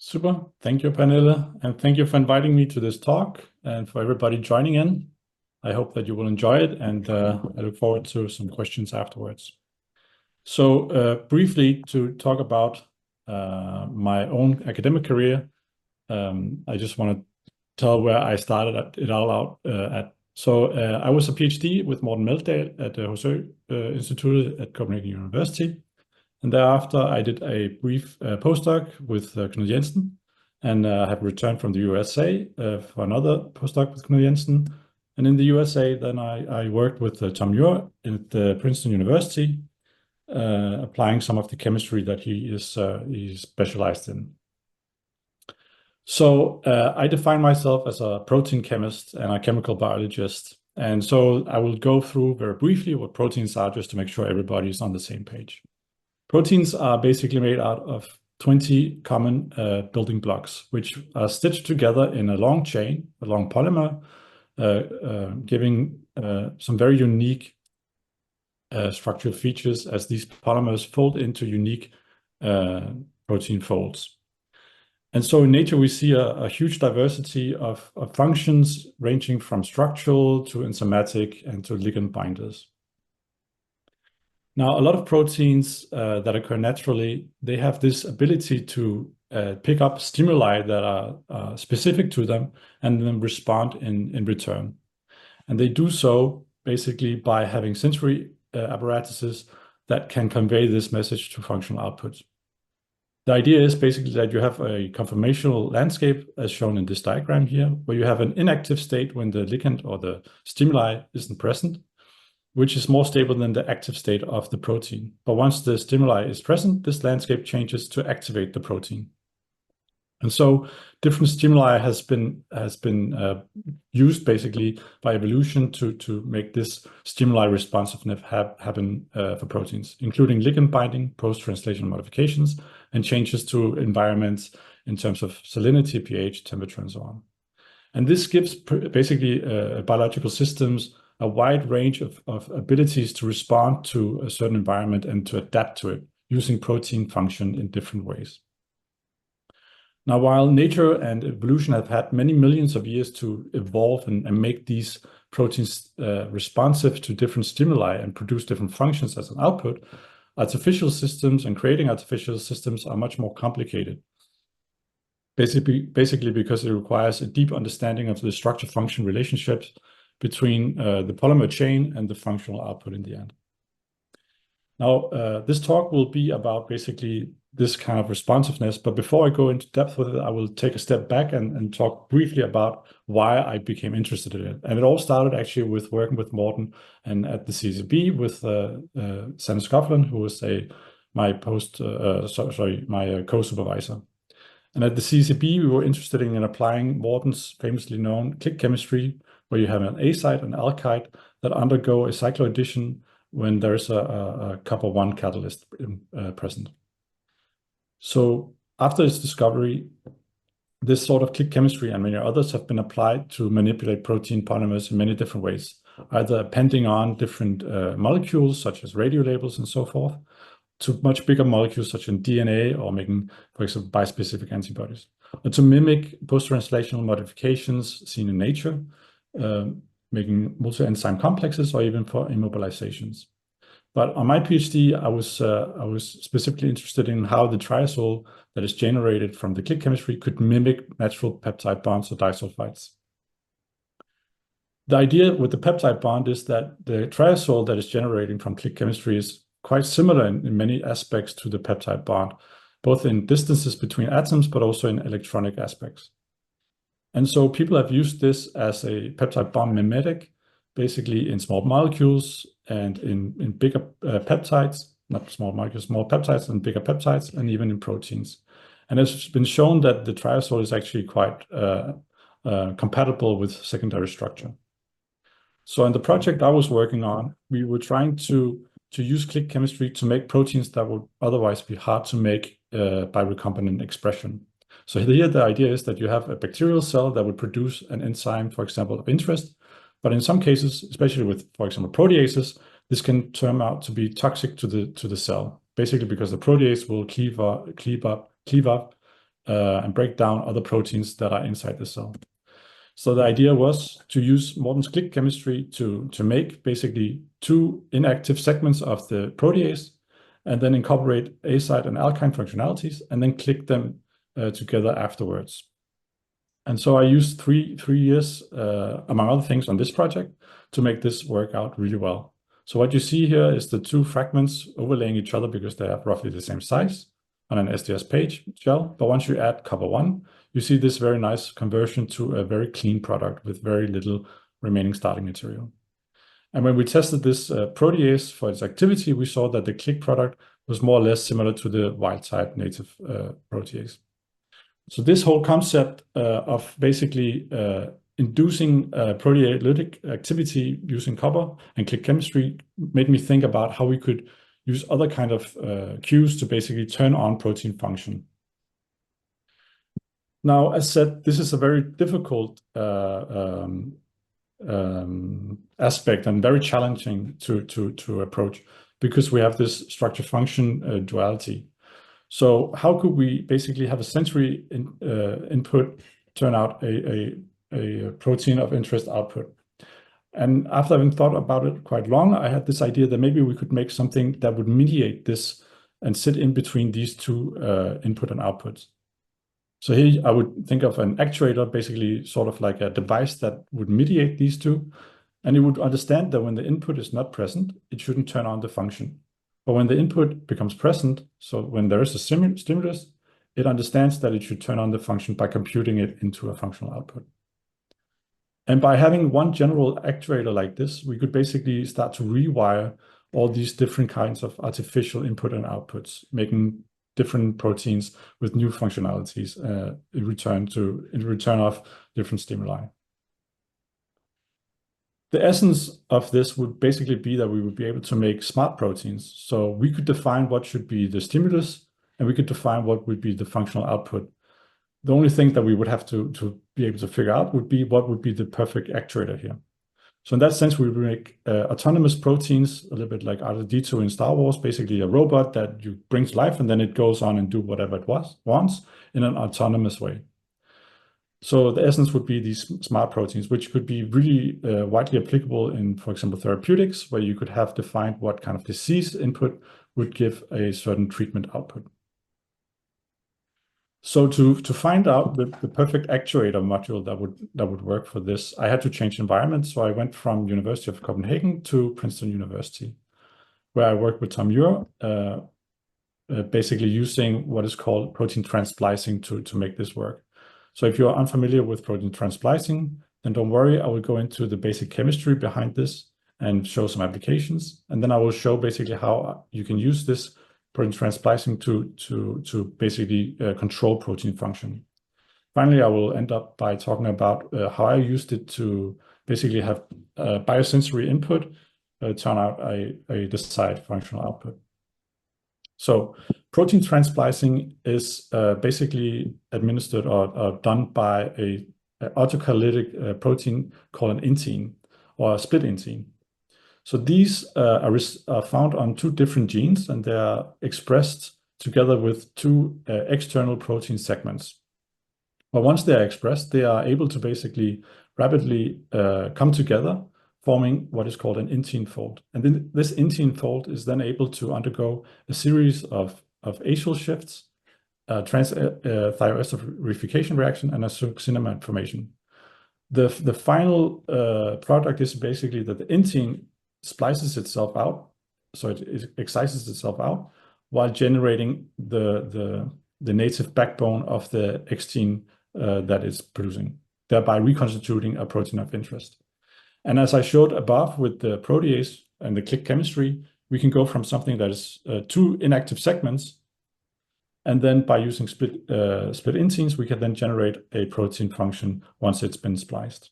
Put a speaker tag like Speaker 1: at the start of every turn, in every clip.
Speaker 1: Super. Thank you, Pernille, and thank you for inviting me to this talk and for everybody joining in. I hope that you will enjoy it, and I look forward to some questions afterwards. So briefly, to talk about my own academic career, I just want to tell where I started it all out at. So I was a PhD with Morten Meldal at the Husø Institute at Copenhagen University. And thereafter, I did a brief postdoc with Knud Jensen, and have returned from the USA for another postdoc with Knud Jensen. And in the USA, then I worked with Tom Muir at Princeton University, applying some of the chemistry that he's specialized in. So I define myself as a protein chemist and a chemical biologist. And so I will go through very briefly what proteins are, just to make sure everybody is on the same page. Proteins are basically made out of 20 common building blocks, which are stitched together in a long chain, a long polymer, giving some very unique structural features as these polymers fold into unique protein folds. And so in nature, we see a huge diversity of functions ranging from structural to enzymatic and to ligand binders. Now, a lot of proteins that occur naturally, they have this ability to pick up stimuli that are specific to them and then respond in return. And they do so basically by having sensory apparatuses that can convey this message to functional outputs. The idea is basically that you have a conformational landscape, as shown in this diagram here, where you have an inactive state when the ligand or the stimuli isn't present, which is more stable than the active state of the protein. But once the stimuli is present, this landscape changes to activate the protein. And so different stimuli has been used basically by evolution to make this stimuli responsiveness happen for proteins, including ligand binding, post-translational modifications, and changes to environments in terms of salinity, pH, temperature, and so on. And this gives basically biological systems a wide range of abilities to respond to a certain environment and to adapt to it, using protein function in different ways. Now, while nature and evolution have had many millions of years to evolve and make these proteins responsive to different stimuli and produce different functions as an output, artificial systems and creating artificial systems are much more complicated. Basically because it requires a deep understanding of the structure-function relationships between the polymer chain and the functional output in the end. Now, this talk will be about basically this kind of responsiveness, but before I go into depth with it, I will take a step back and talk briefly about why I became interested in it. And it all started actually with working with Morten and at the CCB with Sanne Skofland, who was my co-supervisor. And at the CCB, we were interested in applying Morten's famously known click chemistry, where you have an A site and alkyde that undergo a cycloaddition when there's a copper-1 catalyst present. So after its discovery, this sort of click chemistry and many others have been applied to manipulate protein polymers in many different ways, either appending on different molecules, such as radiolabels and so forth, to much bigger molecules such as DNA, or making, for example, bispecific antibodies, or to mimic post-translational modifications seen in nature, making multi-enzyme complexes, or even for immobilizations. But on my PhD, I was specifically interested in how the triazole that is generated from the click chemistry could mimic natural peptide bonds or disulfides. The idea with the peptide bond is that the triazole that is generating from click chemistry is quite similar in many aspects to the peptide bond, both in distances between atoms, but also in electronic aspects. And so people have used this as a peptide bond mimetic, basically in small molecules and in bigger peptides, not small molecules, small peptides and bigger peptides, and even in proteins. And it's been shown that the triazole is actually quite compatible with secondary structure. So in the project I was working on, we were trying to use click chemistry to make proteins that would otherwise be hard to make by recombinant expression. So here the idea is that you have a bacterial cell that would produce an enzyme, for example, of interest. But in some cases, especially with, for example, proteases, this can turn out to be toxic to the cell, basically because the protease will cleave up and break down other proteins that are inside the cell. So the idea was to use Morton's click chemistry to make basically two inactive segments of the protease, and then incorporate A site and alkyne functionalities, and then click them together afterwards. And so I used three years, among other things, on this project to make this work out really well. So what you see here is the two fragments overlaying each other because they have roughly the same size on an SDS page shell. But once you add copper 1, you see this very nice conversion to a very clean product with very little remaining starting material. And when we tested this protease for its activity, we saw that the click product was more or less similar to the wild type native protease. So this whole concept of basically inducing proteolytic activity using copper and click chemistry made me think about how we could use other kind of cues to basically turn on protein function. Now, as said, this is a very difficult aspect and very challenging to approach because we have this structure-function duality. So how could we basically have a sensory input turn out a protein of interest output? And after having thought about it quite long, I had this idea that maybe we could make something that would mediate this and sit in between these two input and outputs. So here I would think of an actuator, basically sort of like a device that would mediate these two. And it would understand that when the input is not present, it shouldn't turn on the function. But when the input becomes present, so when there is a stimulus, it understands that it should turn on the function by computing it into a functional output. And by having one general actuator like this, we could basically start to rewire all these different kinds of artificial input and outputs, making different proteins with new functionalities in return of different stimuli. The essence of this would basically be that we would be able to make smart proteins. So we could define what should be the stimulus, and we could define what would be the functional output. The only thing that we would have to be able to figure out would be what would be the perfect actuator here. So in that sense, we would make autonomous proteins, a little bit like R2-D2 in Star Wars, basically a robot that you bring to life and then it goes on and do whatever it wants in an autonomous way. So the essence would be these smart proteins, which could be really widely applicable in, for example, therapeutics, where you could have defined what kind of disease input would give a certain treatment output. So to find out the perfect actuator module that would work for this, I had to change environment. So I went from University of Copenhagen to Princeton University, where I worked with Tom Muir, basically using what is called protein trans-splicing to make this work. So if you're unfamiliar with protein trans-splicing, then don't worry, I will go into the basic chemistry behind this and show some applications. And then I will show basically how you can use this protein trans-splicing to basically control protein function. Finally, I will end up by talking about how I used it to basically have biosensory input turn out a desired functional output. So protein trans-splicing is basically administered or done by an autocatalytic protein called an intine or a split intine. So these are found on two different genes, and they are expressed together with two external protein segments. But once they are expressed, they are able to basically rapidly come together, forming what is called an intine fold. And then this intine fold is then able to undergo a series of acyl shifts, trans-thioesterification reaction, and a succinimide formation. The final product is basically that the intine splices itself out, so it excises itself out, while generating the native backbone of the X-gene that it's producing, thereby reconstituting a protein of interest. And as I showed above with the protease and the click chemistry, we can go from something that is two inactive segments, and then by using split intines, we can then generate a protein function once it's been spliced.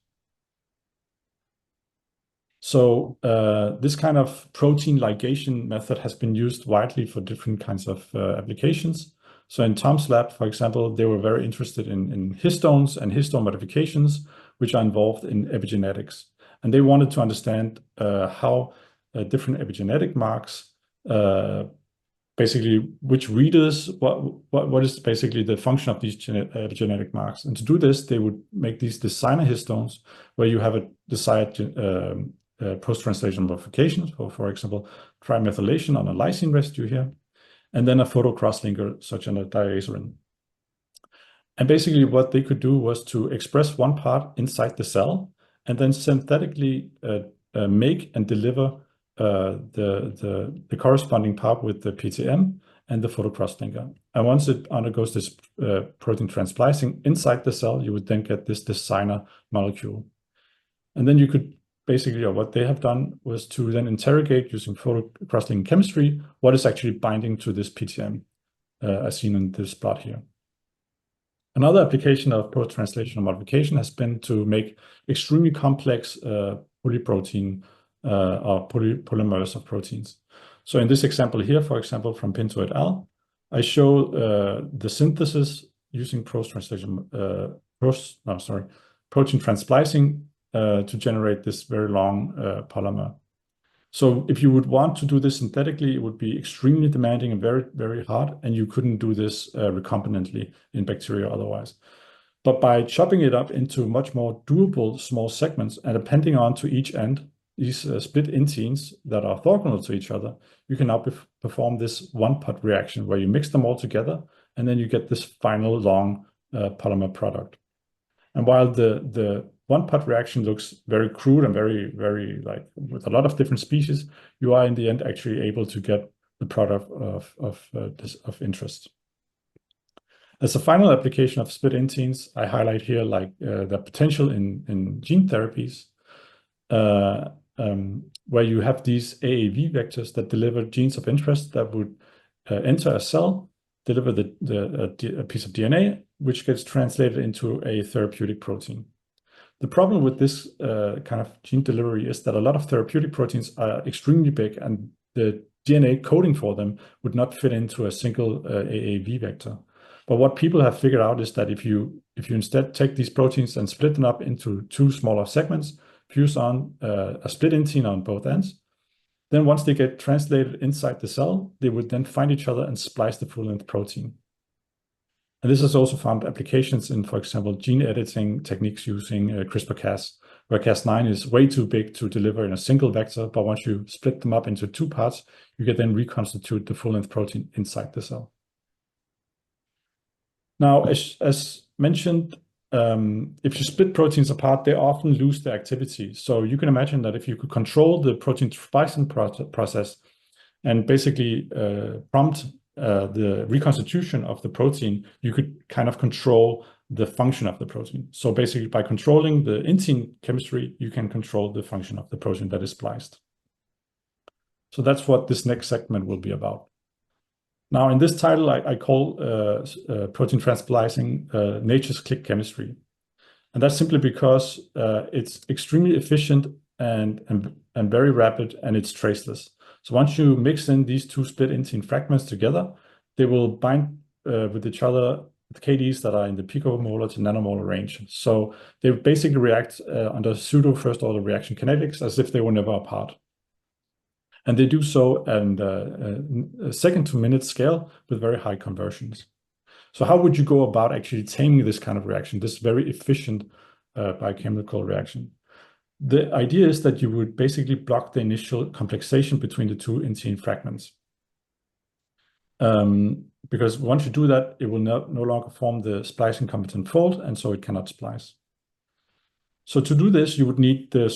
Speaker 1: So this kind of protein ligation method has been used widely for different kinds of applications. So in Tom's lab, for example, they were very interested in histones and histone modifications, which are involved in epigenetics. And they wanted to understand how different epigenetic marks basically which readers, what is basically the function of these genetic marks. And to do this, they would make these designer histones where you have a desired post-translational modifications, for example, trimethylation on a lysine residue here, and then a photo crosslinker such as a diazorin. And basically what they could do was to express one part inside the cell and then synthetically make and deliver the corresponding part with the PTM and the photo crosslinker. And once it undergoes this protein trans-splicing inside the cell, you would then get this designer molecule. And then you could basically, or what they have done was to then interrogate using photo crosslinking chemistry, what is actually binding to this PTM, as seen in this plot here. Another application of post-translational modification has been to make extremely complex polyprotein or polymers of proteins. So in this example here, for example, from Pinto et al., I show the synthesis using protein trans-splicing to generate this very long polymer. So if you would want to do this synthetically, it would be extremely demanding and very, very hard, and you couldn't do this recombinantly in bacteria otherwise. But by chopping it up into much more doable small segments and appending onto each end these split inteins that are orthogonal to each other, you can now perform this one-pot reaction where you mix them all together, and then you get this final long polymer product. And while the one-pot reaction looks very crude and very, very like with a lot of different species, you are in the end actually able to get the product of interest. As a final application of split inteins, I highlight here like the potential in gene therapies, where you have these AAV vectors that deliver genes of interest that would enter a cell, deliver a piece of DNA, which gets translated into a therapeutic protein. The problem with this kind of gene delivery is that a lot of therapeutic proteins are extremely big, and the DNA coding for them would not fit into a single AAV vector. But what people have figured out is that if you instead take these proteins and split them up into two smaller segments, fuse on a split intein on both ends, then once they get translated inside the cell, they would then find each other and splice the full-length protein. And this has also found applications in, for example, gene editing techniques using CRISPR-Cas, where Cas9 is way too big to deliver in a single vector, but once you split them up into two parts, you can then reconstitute the full-length protein inside the cell. Now, as mentioned, if you split proteins apart, they often lose their activity. So you can imagine that if you could control the protein splicing process and basically prompt the reconstitution of the protein, you could kind of control the function of the protein. So basically by controlling the intein chemistry, you can control the function of the protein that is spliced. So that's what this next segment will be about. Now in this title, I call protein trans-splicing nature's click chemistry. And that's simply because it's extremely efficient and very rapid, and it's traceless. So once you mix in these two split intein fragments together, they will bind with each other with KDs that are in the picomolar to nanomolar range. So they basically react under pseudo first-order reaction kinetics as if they were never apart. And they do so at a second-to-minute scale with very high conversions. So how would you go about actually taming this kind of reaction, this very efficient biochemical reaction? The idea is that you would basically block the initial complexation between the two intein fragments. Because once you do that, it will no longer form the splicing competent fold, and so it cannot splice. So to do this, you would need the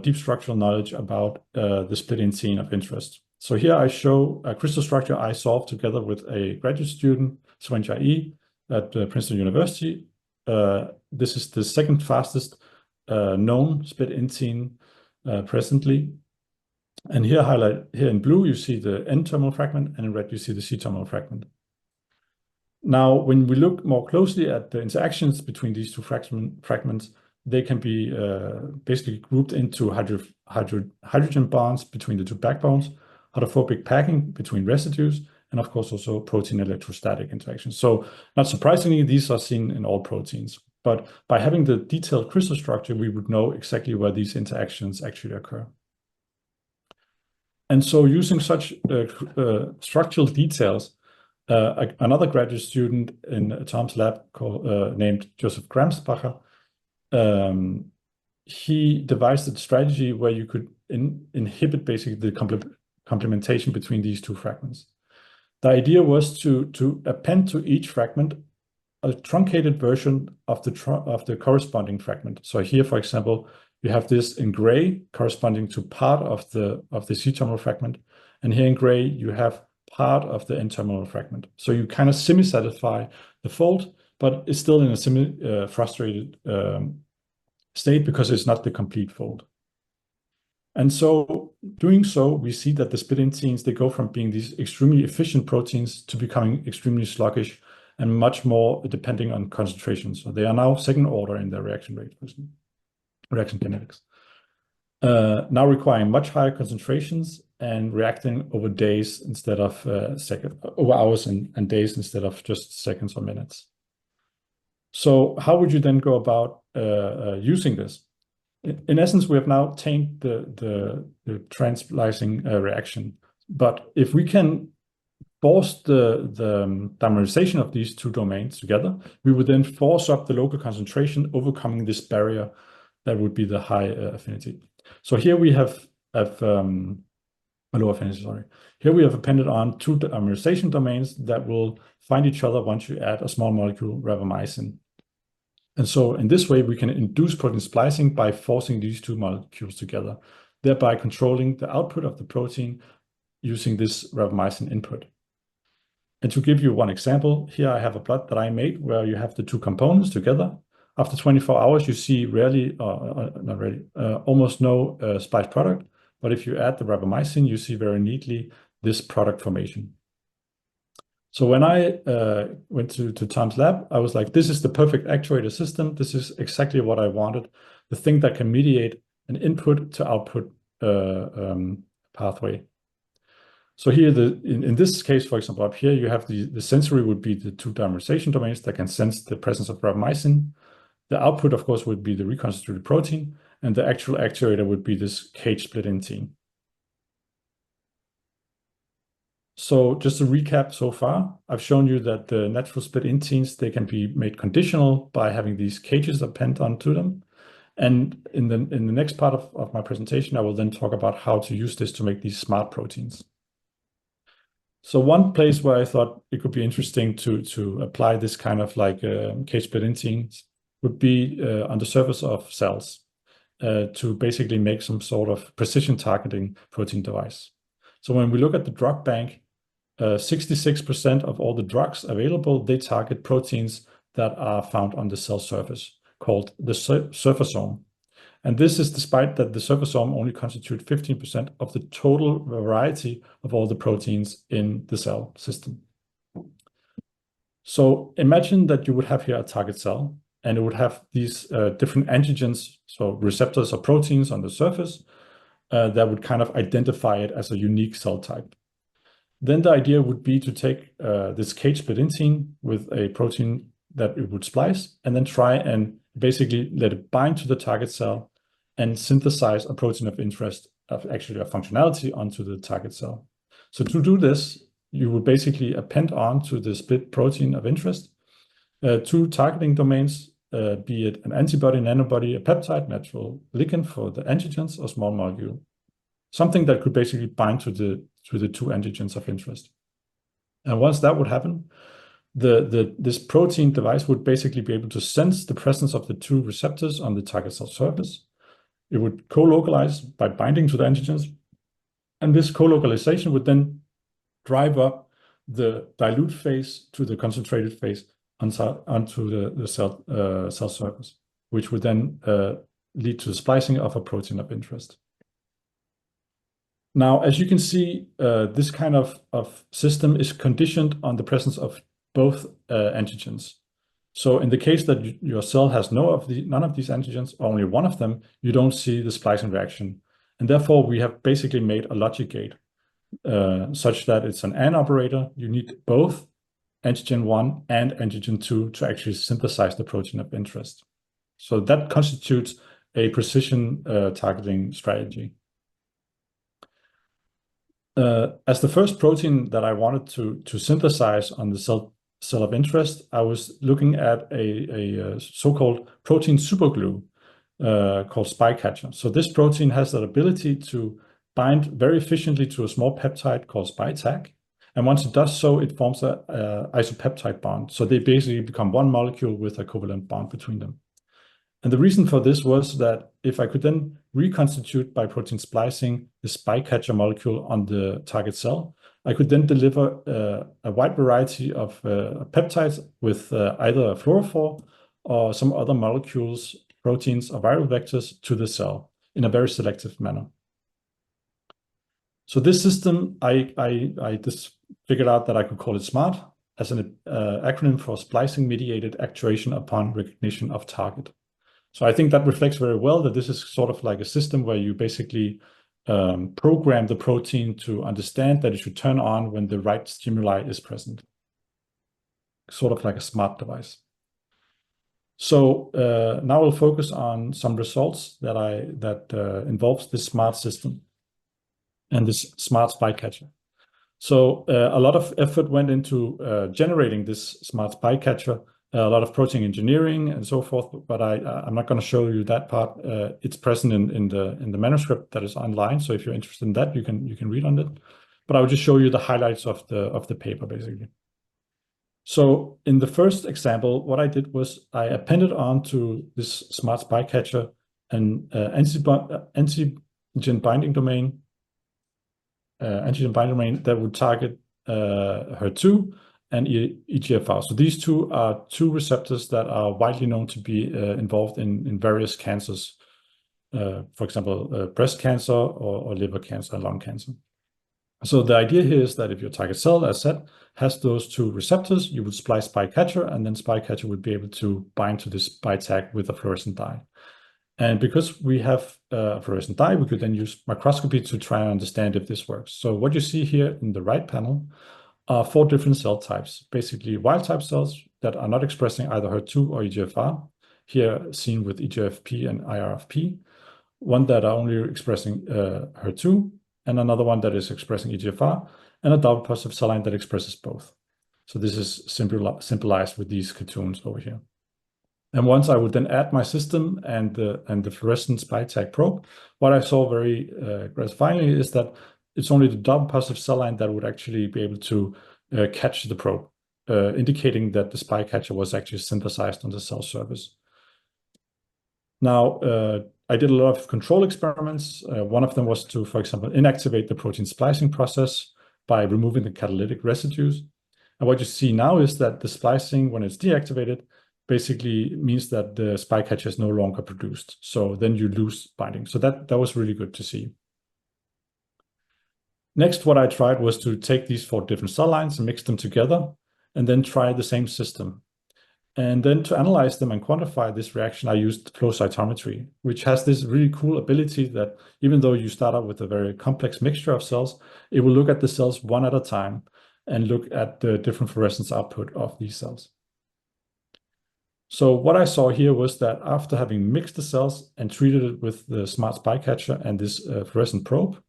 Speaker 1: deep structural knowledge about the split intein of interest. So here I show a crystal structure I solved together with a graduate student, Swenja E, at Princeton University. This is the second fastest known split intein presently. And here in blue, you see the N-terminal fragment, and in red, you see the C-terminal fragment. Now, when we look more closely at the interactions between these two fragments, they can be basically grouped into hydrogen bonds between the two backbones, hydrophobic packing between residues, and of course also protein electrostatic interactions. So not surprisingly, these are seen in all proteins. But by having the detailed crystal structure, we would know exactly where these interactions actually occur. And so using such structural details, another graduate student in Tom's lab named Joseph Gramsbacher, he devised a strategy where you could inhibit basically the complementation between these two fragments. The idea was to append to each fragment a truncated version of the corresponding fragment. So here, for example, you have this in gray corresponding to part of the C-terminal fragment, and here in gray you have part of the N-terminal fragment. So you kind of semi-satisfy the fold, but it's still in a semi-frustrated state because it's not the complete fold. And so doing so, we see that the split inteins, they go from being these extremely efficient proteins to becoming extremely sluggish and much more depending on concentration. So they are now second order in their reaction rate, reaction kinetics. Now requiring much higher concentrations and reacting over days instead of over hours and days instead of just seconds or minutes. So how would you then go about using this? In essence, we have now tamed the trans-splicing reaction. But if we can force the dimerization of these two domains together, we would then force up the local concentration, overcoming this barrier that would be the high affinity. So here we have a low affinity, sorry. Here we have appended on two dimerization domains that will find each other once you add a small molecule rapamycin. And so in this way, we can induce protein splicing by forcing these two molecules together, thereby controlling the output of the protein using this rapamycin input. And to give you one example, here I have a plot that I made where you have the two components together. After 24 hours, you see almost no spliced product. But if you add the rapamycin, you see very neatly this product formation. So when I went to Tom's lab, I was like, this is the perfect actuator system. This is exactly what I wanted. The thing that can mediate an input to output pathway. So here, in this case, for example, up here, you have the sensory would be the two dimerization domains that can sense the presence of rapamycin. The output, of course, would be the reconstituted protein, and the actual actuator would be this cage split intein. So just to recap so far, I've shown you that the natural split inteins, they can be made conditional by having these cages append onto them. And in the next part of my presentation, I will then talk about how to use this to make these smart proteins. So one place where I thought it could be interesting to apply this kind of like cage split inteins would be on the surface of cells to basically make some sort of precision targeting protein device. So when we look at the drug bank, 66% of all the drugs available, they target proteins that are found on the cell surface, called the surfacome. And this is despite that the surfacome only constitutes 15% of the total variety of all the proteins in the cell system. So imagine that you would have here a target cell, and it would have these different antigens, so receptors or proteins on the surface that would kind of identify it as a unique cell type. Then the idea would be to take this cage split intein with a protein that it would splice, and then try and basically let it bind to the target cell and synthesize a protein of interest, actually a functionality onto the target cell. So to do this, you would basically append on to the split protein of interest two targeting domains, be it an antibody, nanobody, a peptide, natural ligand for the antigens, or small molecule. Something that could basically bind to the two antigens of interest. And once that would happen, this protein device would basically be able to sense the presence of the two receptors on the target cell surface. It would co-localize by binding to the antigens. And this co-localization would then drive up the dilute phase to the concentrated phase onto the cell surface, which would then lead to the splicing of a protein of interest. Now, as you can see, this kind of system is conditioned on the presence of both antigens. So in the case that your cell has none of these antigens, or only one of them, you don't see the splicing reaction. And therefore, we have basically made a logic gate such that it's an AND operator. You need both antigen 1 and antigen 2 to actually synthesize the protein of interest. So that constitutes a precision targeting strategy. As the first protein that I wanted to synthesize on the cell of interest, I was looking at a so-called protein superglue called spike catcher. So this protein has that ability to bind very efficiently to a small peptide called spike tag. And once it does so, it forms a isopeptide bond. So they basically become one molecule with a covalent bond between them. And the reason for this was that if I could then reconstitute by protein splicing the spike catcher molecule on the target cell, I could then deliver a wide variety of peptides with either a fluorophore or some other molecules, proteins, or viral vectors to the cell in a very selective manner. So this system, I just figured out that I could call it SMART as an acronym for splicing-mediated actuation upon recognition of target. So I think that reflects very well that this is sort of like a system where you basically program the protein to understand that it should turn on when the right stimuli is present. Sort of like a smart device. So now we'll focus on some results that involves this smart system and this smart spike catcher. So a lot of effort went into generating this smart spike catcher, a lot of protein engineering and so forth, but I'm not going to show you that part. It's present in the manuscript that is online. So if you're interested in that, you can read on it. But I will just show you the highlights of the paper basically. So in the first example, what I did was I appended onto this smart spike catcher an antigen binding domain that would target HER2 and EGFR. So these two are two receptors that are widely known to be involved in various cancers, for example, breast cancer or liver cancer, lung cancer. So the idea here is that if your target cell, as said, has those two receptors, you would splice spike catcher, and then spike catcher would be able to bind to this spike tag with a fluorescent dye. And because we have a fluorescent dye, we could then use microscopy to try and understand if this works. So what you see here in the right panel are 4 different cell types, basically wild type cells that are not expressing either HER2 or EGFR, here seen with EGFP and IRFP, one that are only expressing HER2, and another one that is expressing EGFR, and a double positive cell line that expresses both. So this is symbolized with these cartoons over here. And once I would then add my system and the fluorescent spike tag probe, what I saw very gratifyingly is that it's only the double positive cell line that would actually be able to catch the probe, indicating that the spike catcher was actually synthesized on the cell surface. Now, I did a lot of control experiments. One of them was to, for example, inactivate the protein splicing process by removing the catalytic residues. And what you see now is that the splicing, when it's deactivated, basically means that the spike catcher is no longer produced. So then you lose binding. So that was really good to see. Next, what I tried was to take these 4 different cell lines and mix them together, and then try the same system. And then to analyze them and quantify this reaction, I used flow cytometry, which has this really cool ability that even though you start out with a very complex mixture of cells, it will look at the cells one at a time and look at the different fluorescence output of these cells. So what I saw here was that after having mixed the cells and treated it with the smart spike catcher and this fluorescent probe,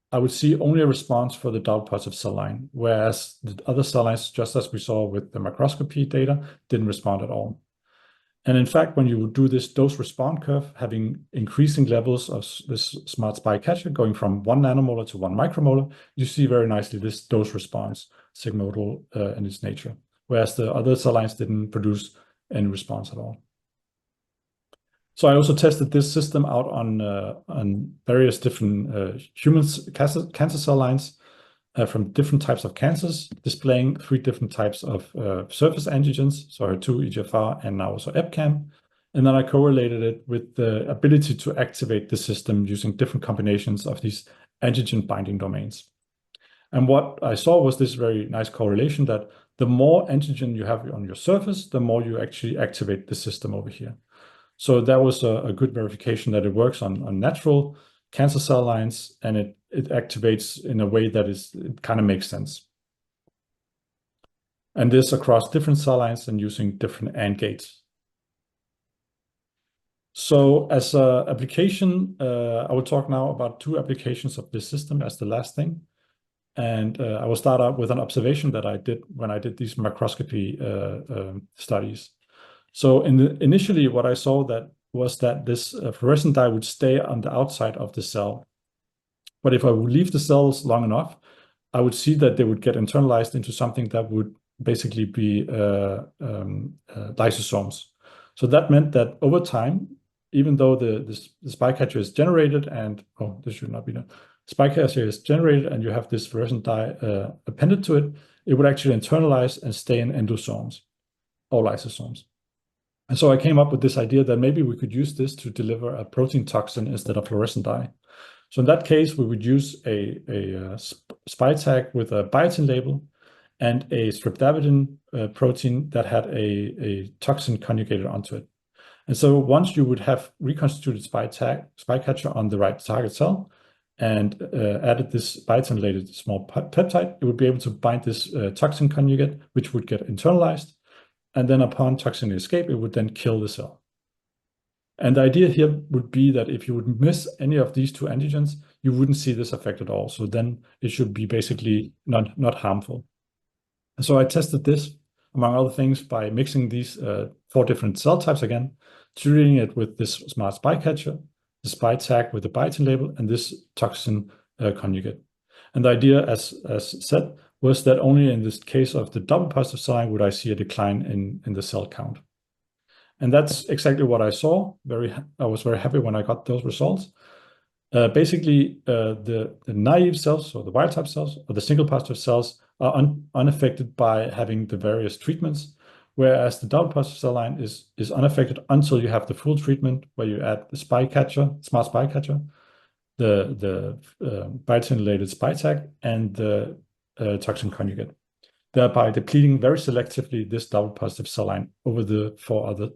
Speaker 1: I would see only a response for the double positive cell line, whereas the other cell lines, just as we saw with the microscopy data, didn't respond at all. And in fact, when you do this dose response curve, having increasing levels of this smart spike catcher going from 1 nanomolar to 1 micromolar, you see very nicely this dose response sigmoidal in its nature, whereas the other cell lines didn't produce any response at all. So I also tested this system out on various different human cancer cell lines from different types of cancers, displaying 3 different types of surface antigens, so HER2, EGFR, and now also EpCAM. And then I correlated it with the ability to activate the system using different combinations of these antigen binding domains. And what I saw was this very nice correlation that the more antigen you have on your surface, the more you actually activate the system over here. So that was a good verification that it works on natural cancer cell lines, and it activates in a way that it kind of makes sense. And this across different cell lines and using different AND gates. So as an application, I will talk now about 2 applications of this system as the last thing. And I will start out with an observation that I did when I did these microscopy studies. So initially, what I saw was that this fluorescent dye would stay on the outside of the cell. But if I would leave the cells long enough, I would see that they would get internalized into something that would basically be lysosomes. So that meant that over time, even though the spike catcher is generated and, oh, this should not be done. Spike catcher is generated and you have this fluorescent dye appended to it, it would actually internalize and stay in endosomes or lysosomes. And so I came up with this idea that maybe we could use this to deliver a protein toxin instead of fluorescent dye. So in that case, we would use a spike tag with a biotin label and a streptavidin protein that had a toxin conjugated onto it. And so once you would have reconstituted spike catcher on the right target cell and added this biotin-related small peptide, it would be able to bind this toxin conjugate, which would get internalized. And then upon toxin escape, it would then kill the cell. And the idea here would be that if you would miss any of these 2 antigens, you wouldn't see this effect at all. So then it should be basically not harmful. And so I tested this, among other things, by mixing these 4 different cell types again, treating it with this smart spike catcher, the spike tag with the biotin label, and this toxin conjugate. And the idea, as said, was that only in this case of the double positive cell line would I see a decline in the cell count. And that's exactly what I saw. I was very happy when I got those results. Basically, the naive cells, or the wild type cells, or the single positive cells are unaffected by having the various treatments, whereas the double positive cell line is unaffected until you have the full treatment where you add the spike catcher, smart spike catcher, the biotin-related spike tag, and the toxin conjugate, thereby depleting very selectively this double positive cell line over the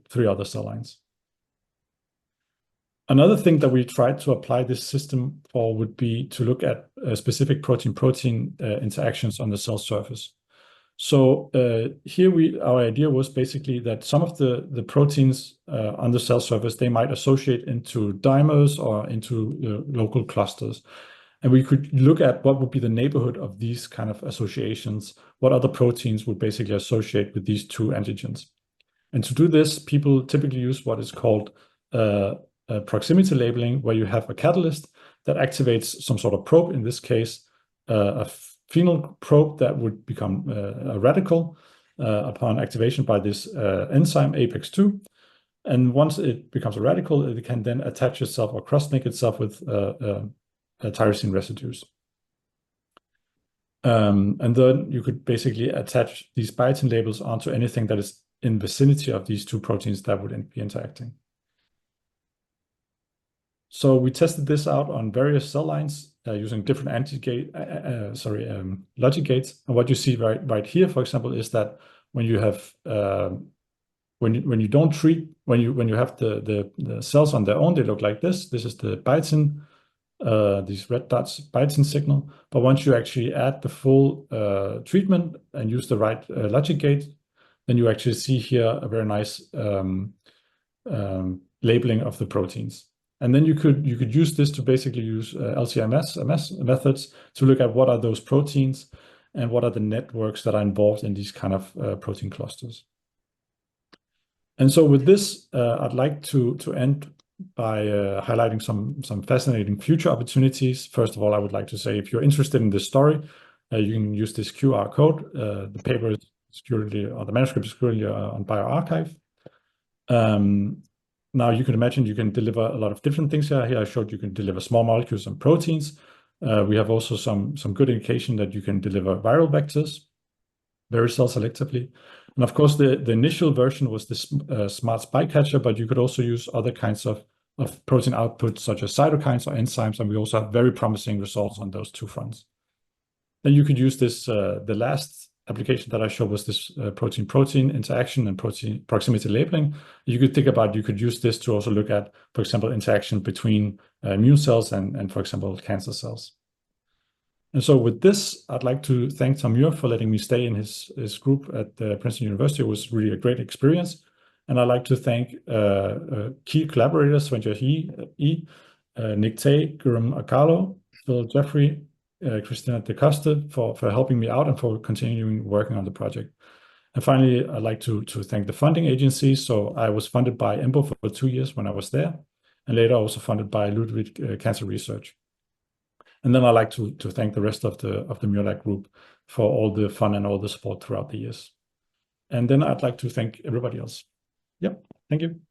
Speaker 1: 3 other cell lines. Another thing that we tried to apply this system for would be to look at specific protein-protein interactions on the cell surface. So here our idea was basically that some of the proteins on the cell surface, they might associate into dimers or into local clusters. And we could look at what would be the neighborhood of these kind of associations, what other proteins would basically associate with these 2 antigens. And to do this, people typically use what is called proximity labeling, where you have a catalyst that activates some sort of probe, in this case, a phenyl probe that would become a radical upon activation by this enzyme APEX2. And once it becomes a radical, it can then attach itself or cross-link itself with tyrosine residues. And then you could basically attach these biotin labels onto anything that is in vicinity of these 2 proteins that would be interacting. So we tested this out on various cell lines using different logic gates. And what you see right here, for example, is that when you have when you don't treat, when you have the cells on their own, they look like this. This is the biotin, these red dots, biotin signal. But once you actually add the full treatment and use the right logic gate, then you actually see here a very nice labeling of the proteins. And then you could use this to basically use LC-MS methods to look at what are those proteins and what are the networks that are involved in these kind of protein clusters. And so with this, I'd like to end by highlighting some fascinating future opportunities. First of all, I would like to say, if you're interested in this story, you can use this QR code. The paper is currently, or the manuscript is currently on bioRxiv. Now you can imagine you can deliver a lot of different things here. Here I showed you can deliver small molecules and proteins. We have also some good indication that you can deliver viral vectors very cell selectively. And of course, the initial version was this smart spike catcher, but you could also use other kinds of protein outputs such as cytokines or enzymes, and we also have very promising results on those 2 fronts. Then you could use this, the last application that I showed was this protein-protein interaction and protein proximity labeling. You could think about, you could use this to also look at, for example, interaction between immune cells and for example, cancer cells. And so with this, I'd like to thank Tom Muir for letting me stay in his group at Princeton University. It was really a great experience. And I'd like to thank key collaborators, Svenja E., Nick Tay, Gurum Akalo, Phil Jeffrey, Christina De Costa for helping me out and for continuing working on the project. And finally, I'd like to thank the funding agencies. So I was funded by EMBO for 2 years when I was there, and later also funded by Ludwig Cancer Research. And then I'd like to thank the rest of the MURLAC group for all the fun and all the support throughout the years. And then I'd like to thank everybody else. Yep, thank you.